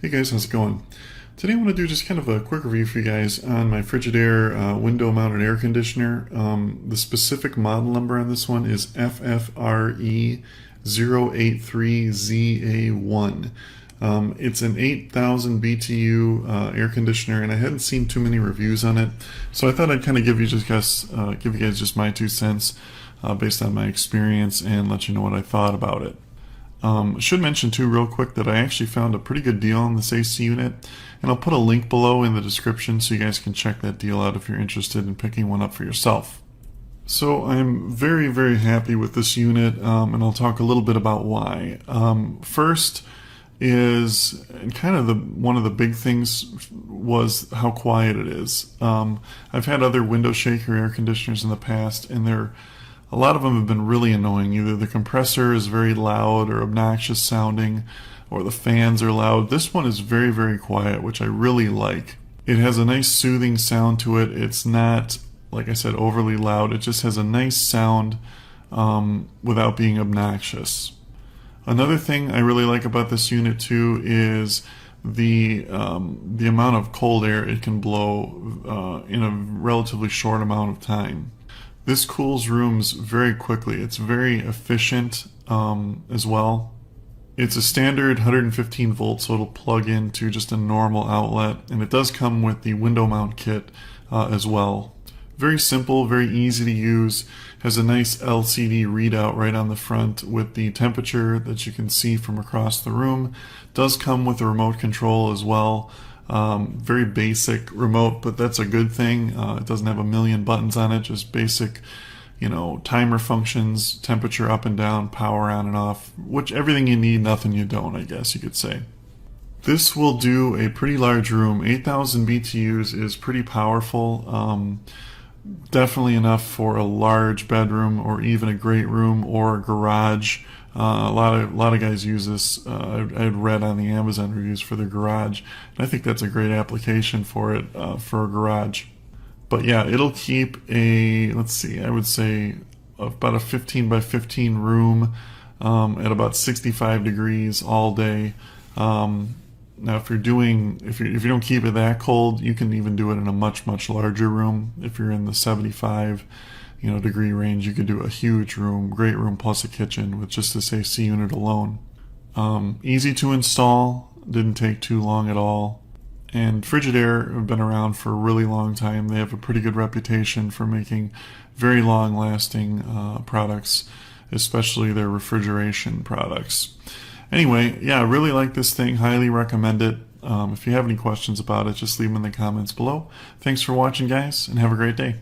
Hey guys, how's it going? Today I want to do just kind of a quick review for you guys on my Frigidaire window-mounted air conditioner. The specific model number on this one is FFRE083ZA1. It's an 8,000 BTU air conditioner, and I hadn't seen too many reviews on it, so I thought I'd kind of give you guys just my 2 cents based on my experience and let you know what I thought about it. I should mention too real quick that I actually found a pretty good deal on this AC unit, and I'll put a link below in the description so you guys can check that deal out if you're interested in picking one up for yourself. So I'm very, very happy with this unit, and I'll talk a little bit about why. First is, and kind of one of the big things was how quiet it is. I've had other window shaker air conditioners in the past, and a lot of them have been really annoying. Either the compressor is very loud or obnoxious sounding, or the fans are loud. This one is very, very quiet, which I really like. It has a nice soothing sound to it. It's not, like I said, overly loud. It just has a nice sound without being obnoxious. Another thing I really like about this unit too is the amount of cold air it can blow in a relatively short amount of time. This cools rooms very quickly. It's very efficient as well. It's a standard 115 volts, so it'll plug into just a normal outlet, and it does come with the window mount kit as well. Very simple, very easy to use. Has a nice LCD readout right on the front with the temperature that you can see from across the room. Does come with a remote control as well. Very basic remote, but that's a good thing. It doesn't have a million buttons on it, just basic, timer functions, temperature up and down, power on and off, which everything you need, nothing you don't, I guess you could say. This will do a pretty large room. 8,000 BTUs is pretty powerful. Definitely enough for a large bedroom or even a great room or a garage. A lot of guys use this. I had read on the Amazon reviews for the garage, and I think that's a great application for it for a garage. But yeah, it'll keep I would say about a 15 by 15 room at about 65 degrees all day. Now, if you don't keep it that cold, you can even do it in a much, much larger room. If you're in the 75 degree range, you could do a huge room, great room plus a kitchen with just this AC unit alone. Easy to install, didn't take too long at all. And Frigidaire have been around for a really long time. They have a pretty good reputation for making very long lasting products, especially their refrigeration products. Anyway, yeah, I really like this thing, highly recommend it. If you have any questions about it, just leave them in the comments below. Thanks for watching, guys, and have a great day.